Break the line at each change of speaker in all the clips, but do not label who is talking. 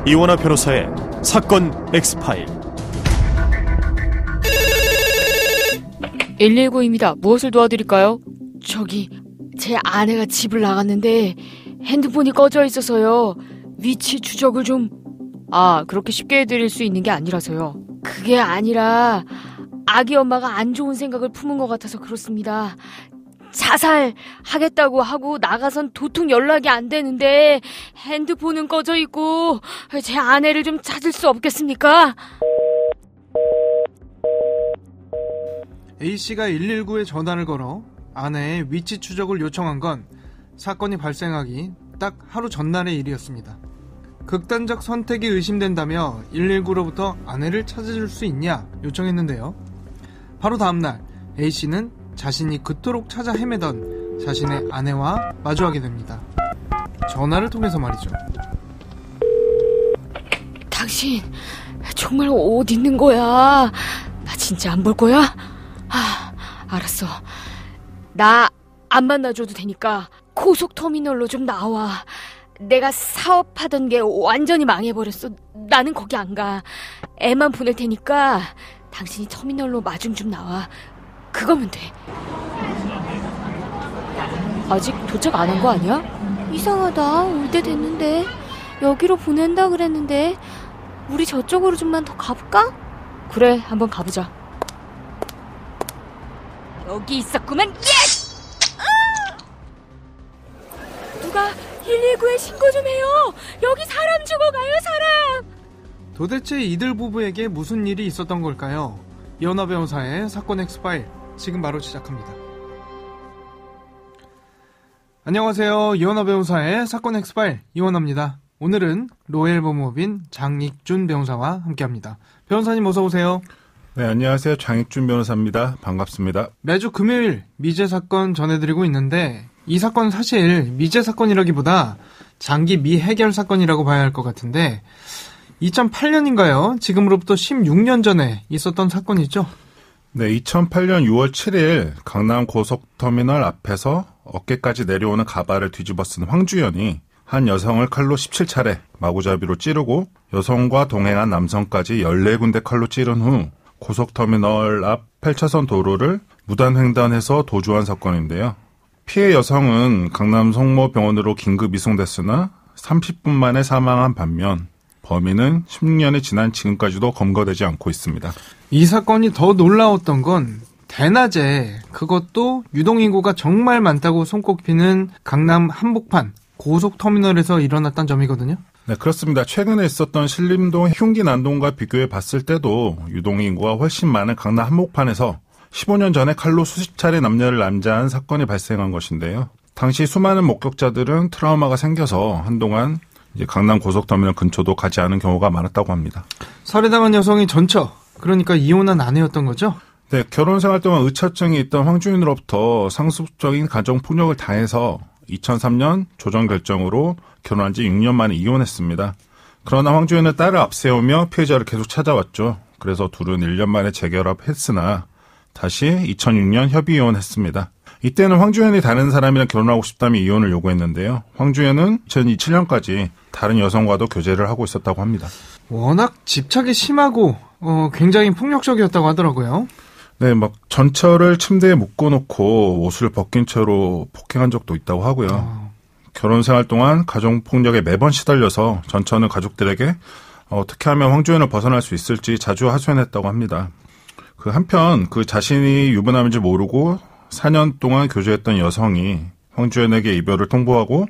이원하 변호사의 사건 X파일.
119입니다. 무엇을 도와드릴까요? 저기 제 아내가 집을 나갔는데 핸드폰이 꺼져 있어서요. 위치 추적을 좀... 그렇게 쉽게 해드릴 수 있는 게 아니라서요. 그게 아니라 아기 엄마가 안 좋은 생각을 품은 것 같아서 그렇습니다. 자살하겠다고 하고 나가선 도통 연락이 안 되는데 핸드폰은 꺼져 있고 제 아내를 좀 찾을 수 없겠습니까?
A씨가 119에 전화를 걸어 아내의 위치 추적을 요청한 건 사건이 발생하기 딱 하루 전날의 일이었습니다. 극단적 선택이 의심된다며 119로부터 아내를 찾아줄 수 있냐 요청했는데요. 바로 다음날 A씨는 자신이 그토록 찾아 헤매던 자신의 아내와 마주하게 됩니다. 전화를 통해서 말이죠.
당신 정말 어디 있는 거야? 나 진짜 안 볼 거야? 알았어. 나 안 만나줘도 되니까 고속터미널로 좀 나와. 내가 사업하던 게 완전히 망해버렸어. 나는 거기 안 가. 애만 보낼 테니까 당신이 터미널로 마중 좀 나와. 그거면 돼. 아직 도착 안 한 거 아니야? 이상하다. 올 때 됐는데. 여기로 보낸다 그랬는데. 우리 저쪽으로 좀만 더 가볼까? 그래, 한번 가보자. 여기 있었구만. 예스! 누가 119에 신고 좀 해요. 여기 사람 죽어가요, 사람.
도대체 이들 부부에게 무슨 일이 있었던 걸까요? 이원하 변호사의 사건 X파일 지금 바로 시작합니다. 안녕하세요. 이원하 변호사의 사건 X파일 이원하입니다. 오늘은 로엘법무법인 장익준 변호사와 함께합니다. 변호사님 어서 오세요.
네, 안녕하세요. 장익준 변호사입니다. 반갑습니다.
매주 금요일 미제 사건 전해드리고 있는데 이 사건 사실 미제 사건이라기보다 장기 미해결 사건이라고 봐야 할 것 같은데 2008년인가요? 지금으로부터 16년 전에 있었던 사건이죠?
네, 2008년 6월 7일 강남 고속터미널 앞에서 어깨까지 내려오는 가발을 뒤집어 쓴 황주연이 한 여성을 칼로 17차례 마구잡이로 찌르고 여성과 동행한 남성까지 14군데 칼로 찌른 후 고속터미널 앞 8차선 도로를 무단횡단해서 도주한 사건인데요. 피해 여성은 강남 성모병원으로 긴급 이송됐으나 30분 만에 사망한 반면 범인은 16년이 지난 지금까지도 검거되지 않고 있습니다.
이 사건이 더 놀라웠던 건 대낮에 그것도 유동인구가 정말 많다고 손꼽히는 강남 한복판 고속터미널에서 일어났던 점이거든요.
네, 그렇습니다. 최근에 있었던 신림동 흉기 난동과 비교해 봤을 때도 유동인구가 훨씬 많은 강남 한복판에서 15년 전에 칼로 수십 차례 남녀를 난자한 사건이 발생한 것인데요. 당시 수많은 목격자들은 트라우마가 생겨서 한동안 이제 강남 고속터미널 근처도 가지 않은 경우가 많았다고 합니다.
살해당한 여성이 전처, 그러니까 이혼한 아내였던 거죠?
네, 결혼 생활 동안 의처증이 있던 황주인으로부터 상습적인 가정폭력을 당해서 2003년 조정 결정으로 결혼한 지 6년 만에 이혼했습니다. 그러나 황주인은 딸을 앞세우며 피해자를 계속 찾아왔죠. 그래서 둘은 1년 만에 재결합했으나 다시 2006년 협의 이혼했습니다. 이때는 황주연이 다른 사람이랑 결혼하고 싶다며 이혼을 요구했는데요. 황주연은 2027년까지 다른 여성과도 교제를 하고 있었다고 합니다.
워낙 집착이 심하고 굉장히 폭력적이었다고 하더라고요.
네, 막 전처를 침대에 묶어놓고 옷을 벗긴 채로 폭행한 적도 있다고 하고요. 결혼 생활 동안 가정폭력에 매번 시달려서 전처는 가족들에게 어떻게 하면 황주연을 벗어날 수 있을지 자주 하소연했다고 합니다. 한편 자신이 유부남인지 모르고 4년 동안 교제했던 여성이 황주연에게 이별을 통보하고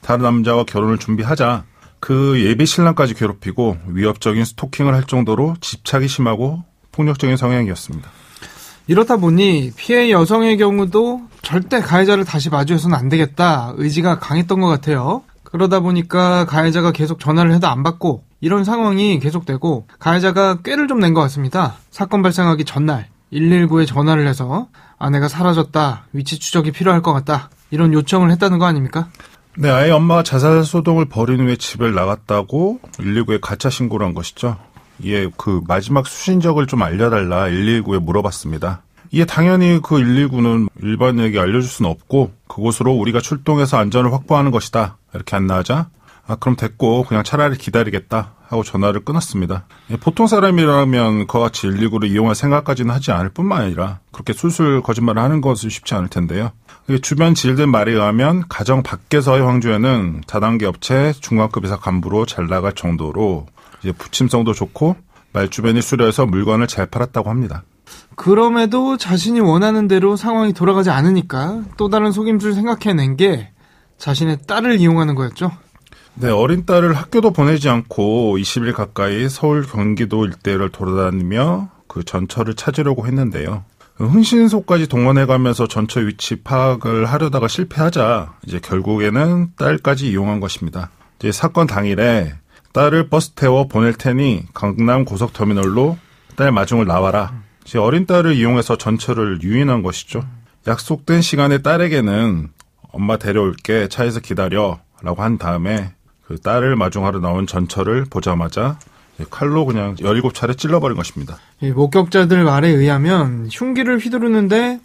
다른 남자와 결혼을 준비하자 그 예비 신랑까지 괴롭히고 위협적인 스토킹을 할 정도로 집착이 심하고 폭력적인 성향이었습니다.
이렇다 보니 피해 여성의 경우도 절대 가해자를 다시 마주해서는 안 되겠다 의지가 강했던 것 같아요. 그러다 보니까 가해자가 계속 전화를 해도 안 받고 이런 상황이 계속되고 가해자가 꾀를 좀 낸 것 같습니다. 사건 발생하기 전날 119에 전화를 해서 아내가 사라졌다, 위치 추적이 필요할 것 같다 이런 요청을 했다는 거 아닙니까?
네, 아이 엄마가 자살 소동을 벌인 후에 집을 나갔다고 119에 가짜 신고를 한 것이죠. 이에 마지막 수신적을 좀 알려달라 119에 물어봤습니다. 이에 당연히 119는 일반인에게 알려줄 수는 없고 그곳으로 우리가 출동해서 안전을 확보하는 것이다 이렇게 안내하자 그럼 됐고 그냥 차라리 기다리겠다 하고 전화를 끊었습니다. 보통 사람이라면 그와 같이 119를 이용할 생각까지는 하지 않을 뿐만 아니라 그렇게 술술 거짓말을 하는 것은 쉽지 않을 텐데요. 주변 지인들 말에 의하면 가정 밖에서의 황주연은 다단계 업체 중간급 이사 간부로 잘 나갈 정도로 이제 부침성도 좋고 말주변이 수려해서 물건을 잘 팔았다고 합니다.
그럼에도 자신이 원하는 대로 상황이 돌아가지 않으니까 또 다른 속임수를 생각해낸 게 자신의 딸을 이용하는 거였죠.
네, 어린 딸을 학교도 보내지 않고 20일 가까이 서울 경기도 일대를 돌아다니며 그 전처를 찾으려고 했는데요. 흥신소까지 동원해가면서 전처 위치 파악을 하려다가 실패하자 이제 결국에는 딸까지 이용한 것입니다. 이제 사건 당일에 딸을 버스 태워 보낼 테니 강남 고속터미널로 딸 마중을 나와라. 이제 어린 딸을 이용해서 전처를 유인한 것이죠. 약속된 시간에 딸에게는 엄마 데려올게 차에서 기다려 라고 한 다음에 그 딸을 마중하러 나온 전처를 보자마자 칼로 그냥 17차례 찔러버린 것입니다.
목격자들 말에 의하면 흉기를 휘두르는데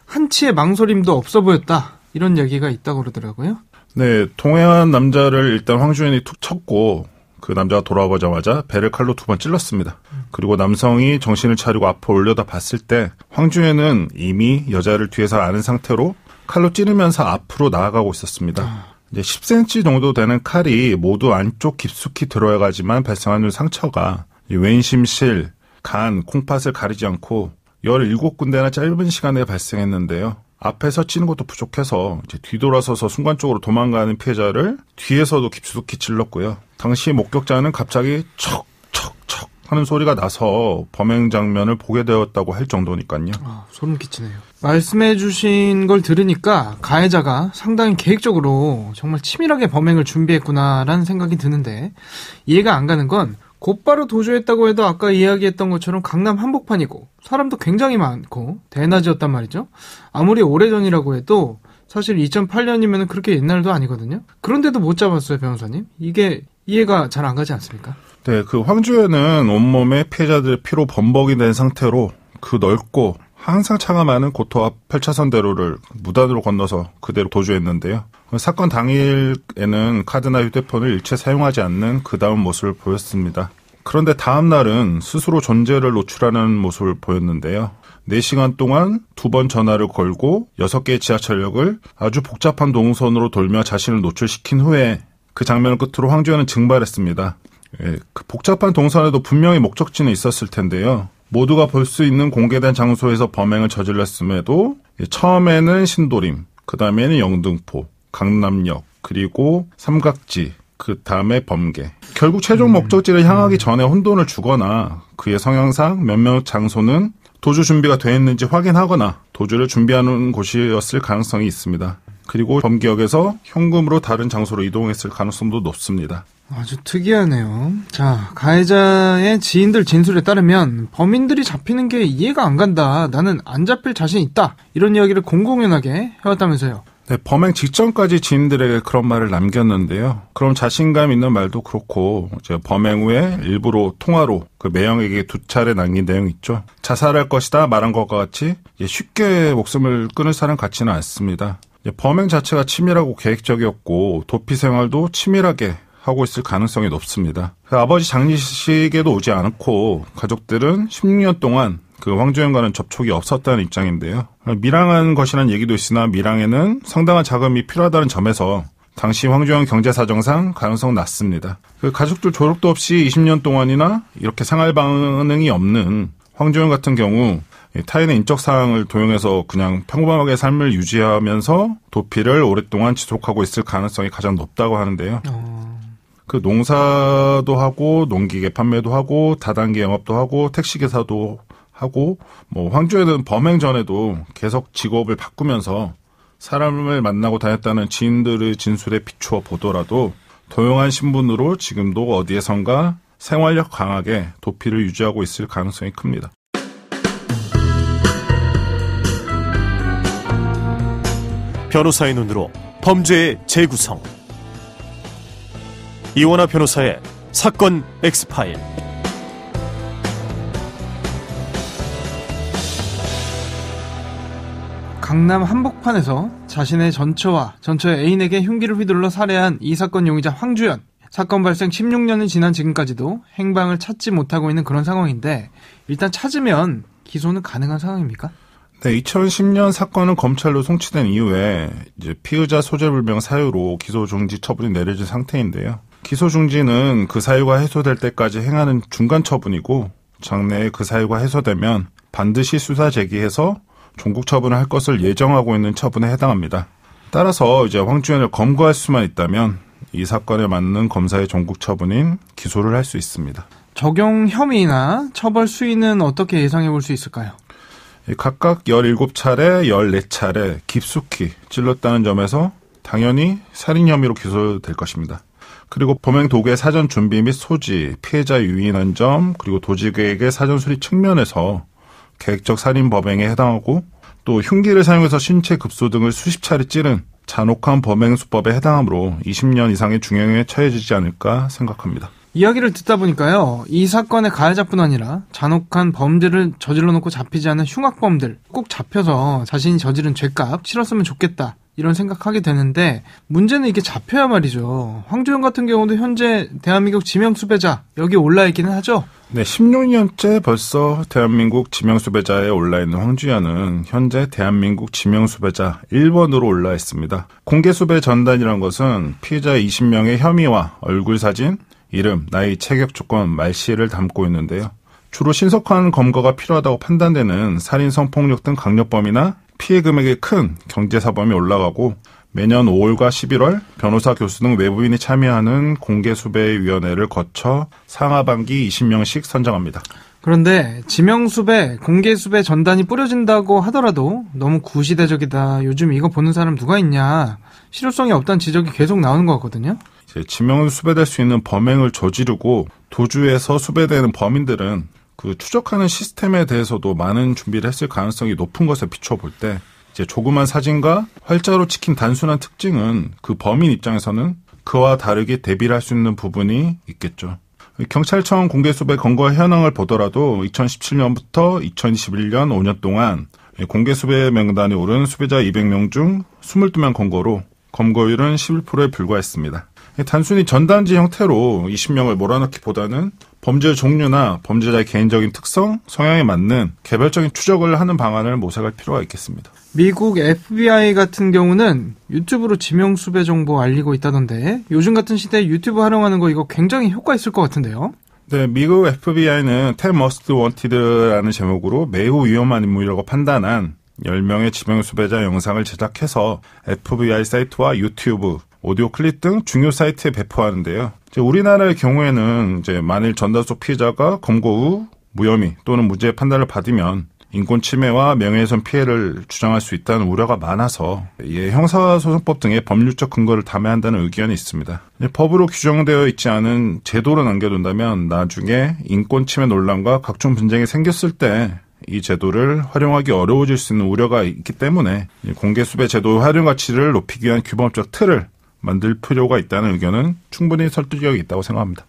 한치의 망설임도 없어 보였다. 이런 얘기가 있다고 그러더라고요.
네, 동행한 남자를 일단 황주연이 툭 쳤고 그 남자가 돌아오자마자 배를 칼로 2번 찔렀습니다. 그리고 남성이 정신을 차리고 앞을 올려다 봤을 때 황주연은 이미 여자를 뒤에서 아는 상태로 칼로 찌르면서 앞으로 나아가고 있었습니다. 이제 10cm 정도 되는 칼이 모두 안쪽 깊숙이 들어가지만 발생하는 상처가 왼심실, 간, 콩팥을 가리지 않고 17군데나 짧은 시간에 발생했는데요. 앞에서 찌는 것도 부족해서 이제 뒤돌아서서 순간적으로 도망가는 피해자를 뒤에서도 깊숙이 찔렀고요. 당시 목격자는 갑자기 척척척 하는 소리가 나서 범행 장면을 보게 되었다고 할 정도니까요.
소름 끼치네요. 말씀해 주신 걸 들으니까 가해자가 상당히 계획적으로 정말 치밀하게 범행을 준비했구나라는 생각이 드는데 이해가 안 가는 건 곧바로 도주했다고 해도 아까 이야기했던 것처럼 강남 한복판이고 사람도 굉장히 많고 대낮이었단 말이죠. 아무리 오래전이라고 해도 사실 2008년이면 그렇게 옛날도 아니거든요. 그런데도 못 잡았어요, 변호사님. 이게 이해가 잘 안 가지 않습니까?
네, 그 황주연은 온몸에 피해자들의 피로 범벅이 된 상태로 그 넓고 항상 차가 많은 고토 앞 8차선 대로를 무단으로 건너서 그대로 도주했는데요. 사건 당일에는 카드나 휴대폰을 일체 사용하지 않는 그 다음 모습을 보였습니다. 그런데 다음 날은 스스로 존재를 노출하는 모습을 보였는데요. 4시간 동안 2번 전화를 걸고 6개의 지하철역을 아주 복잡한 동선으로 돌며 자신을 노출시킨 후에 그 장면을 끝으로 황주연은 증발했습니다. 그 복잡한 동선에도 분명히 목적지는 있었을 텐데요. 모두가 볼 수 있는 공개된 장소에서 범행을 저질렀음에도 처음에는 신도림, 그 다음에는 영등포, 강남역, 그리고 삼각지, 그 다음에 범계. 결국 최종 목적지를 향하기 전에 혼돈을 주거나 그의 성향상 몇몇 장소는 도주 준비가 되어 있는지 확인하거나 도주를 준비하는 곳이었을 가능성이 있습니다. 그리고 범기역에서 현금으로 다른 장소로 이동했을 가능성도 높습니다.
아주 특이하네요. 자, 가해자의 지인들 진술에 따르면 범인들이 잡히는 게 이해가 안 간다. 나는 안 잡힐 자신 있다. 이런 이야기를 공공연하게 해왔다면서요.
네, 범행 직전까지 지인들에게 그런 말을 남겼는데요. 그럼 자신감 있는 말도 그렇고 이제 범행 후에 일부러 통화로 그 매형에게 2차례 남긴 내용이 있죠. 자살할 것이다 말한 것과 같이 쉽게 목숨을 끊을 사람 같지는 않습니다. 범행 자체가 치밀하고 계획적이었고 도피 생활도 치밀하게 하고 있을 가능성이 높습니다. 그 아버지 장례식에도 오지 않고 가족들은 16년 동안 그 황주연과는 접촉이 없었다는 입장인데요. 밀항한 것이라는 얘기도 있으나 밀항에는 상당한 자금이 필요하다는 점에서 당시 황주연 경제사정상 가능성은 낮습니다. 그 가족들 조력도 없이 20년 동안이나 이렇게 생활 반응이 없는 황주연 같은 경우 타인의 인적 사항을 도용해서 그냥 평범하게 삶을 유지하면서 도피를 오랫동안 지속하고 있을 가능성이 가장 높다고 하는데요. 그 농사도 하고 농기계 판매도 하고 다단계 영업도 하고 택시기사도 하고 황주연은 범행 전에도 계속 직업을 바꾸면서 사람을 만나고 다녔다는 지인들의 진술에 비추어 보더라도 도용한 신분으로 지금도 어디에선가 생활력 강하게 도피를 유지하고 있을 가능성이 큽니다.
변호사의 눈으로 범죄의 재구성. 이원하 변호사의 사건 X파일.
강남 한복판에서 자신의 전처와 전처의 애인에게 흉기를 휘둘러 살해한 이 사건 용의자 황주연. 사건 발생 16년이 지난 지금까지도 행방을 찾지 못하고 있는 그런 상황인데 일단 찾으면 기소는 가능한 상황입니까?
네, 2010년 사건은 검찰로 송치된 이후에 이제 피의자 소재불명 사유로 기소 중지 처분이 내려진 상태인데요. 기소 중지는 그 사유가 해소될 때까지 행하는 중간 처분이고 장래에 그 사유가 해소되면 반드시 수사 제기해서 종국 처분을 할 것을 예정하고 있는 처분에 해당합니다. 따라서 이제 황주현을 검거할 수만 있다면 이 사건에 맞는 검사의 종국 처분인 기소를 할 수 있습니다.
적용 혐의나 처벌 수위는 어떻게 예상해 볼 수 있을까요?
각각 17차례, 14차례 깊숙이 찔렀다는 점에서 당연히 살인 혐의로 기소될 것입니다. 그리고 범행 도구의 사전 준비 및 소지, 피해자 유인한 점, 그리고 도지계획의 사전 수리 측면에서 계획적 살인 범행에 해당하고 또 흉기를 사용해서 신체 급소 등을 수십 차례 찌른 잔혹한 범행 수법에 해당하므로 20년 이상의 중형에 처해지지 않을까 생각합니다.
이야기를 듣다 보니까요, 이 사건의 가해자뿐 아니라 잔혹한 범죄를 저질러 놓고 잡히지 않은 흉악범들 꼭 잡혀서 자신이 저지른 죄값 치렀으면 좋겠다 이런 생각하게 되는데 문제는 이게 잡혀야 말이죠. 황주현 같은 경우도 현재 대한민국 지명수배자 여기 올라있기는 하죠.
네, 16년째 벌써 대한민국 지명수배자에 올라있는 황주현은 현재 대한민국 지명수배자 1번으로 올라있습니다. 공개수배 전단이란 것은 피해자의 20명의 혐의와 얼굴 사진, 이름, 나이, 체격 조건, 말씨를 담고 있는데요. 주로 신속한 검거가 필요하다고 판단되는 살인, 성폭력 등 강력범이나 피해 금액이 큰 경제사범이 올라가고 매년 5월과 11월 변호사, 교수 등 외부인이 참여하는 공개수배위원회를 거쳐 상하반기 20명씩 선정합니다.
그런데 지명수배, 공개수배 전단이 뿌려진다고 하더라도 너무 구시대적이다. 요즘 이거 보는 사람 누가 있냐. 실효성이 없다는 지적이 계속 나오는 것 같거든요.
지명을 수배될 수 있는 범행을 저지르고 도주해서 수배되는 범인들은 그 추적하는 시스템에 대해서도 많은 준비를 했을 가능성이 높은 것에 비춰볼 때 이제 조그만 사진과 활자로 찍힌 단순한 특징은 그 범인 입장에서는 그와 다르게 대비를 할 수 있는 부분이 있겠죠. 경찰청 공개수배 검거 현황을 보더라도 2017년부터 2021년 5년 동안 공개수배 명단에 오른 수배자 200명 중 22명 검거로 검거율은 11%에 불과했습니다. 단순히 전단지 형태로 20명을 몰아넣기보다는 범죄 종류나 범죄자의 개인적인 특성, 성향에 맞는 개별적인 추적을 하는 방안을 모색할 필요가 있겠습니다.
미국 FBI 같은 경우는 유튜브로 지명수배 정보 알리고 있다던데 요즘 같은 시대에 유튜브 활용하는 거 이거 굉장히 효과 있을 것 같은데요?
네, 미국 FBI는 10 Most Wanted라는 제목으로 매우 위험한 인물이라고 판단한 10명의 지명수배자 영상을 제작해서 FBI 사이트와 유튜브, 오디오 클립 등 중요 사이트에 배포하는데요. 우리나라의 경우에는 이제 만일 전단속 피해자가 검거 후 무혐의 또는 무죄 판단을 받으면 인권 침해와 명예훼손 피해를 주장할 수 있다는 우려가 많아서 형사소송법 등의 법률적 근거를 담아야 한다는 의견이 있습니다. 법으로 규정되어 있지 않은 제도를 남겨둔다면 나중에 인권 침해 논란과 각종 분쟁이 생겼을 때 이 제도를 활용하기 어려워질 수 있는 우려가 있기 때문에 공개수배 제도 활용 가치를 높이기 위한 규범적 틀을 만들 필요가 있다는 의견은 충분히 설득력이 있다고 생각합니다.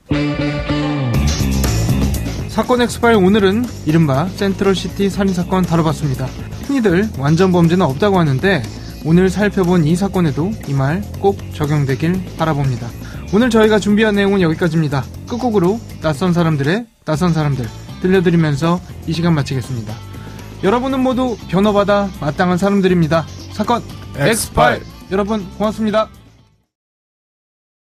사건 엑스파일 오늘은 이른바 센트럴시티 살인사건 다뤄봤습니다. 흔히들 완전 범죄는 없다고 하는데 오늘 살펴본 이 사건에도 이 말 꼭 적용되길 바라봅니다. 오늘 저희가 준비한 내용은 여기까지입니다. 끝곡으로 낯선 사람들의 낯선 사람들 들려드리면서 이 시간 마치겠습니다. 여러분은 모두 변호받아 마땅한 사람들입니다. 사건 엑스파일 여러분 고맙습니다.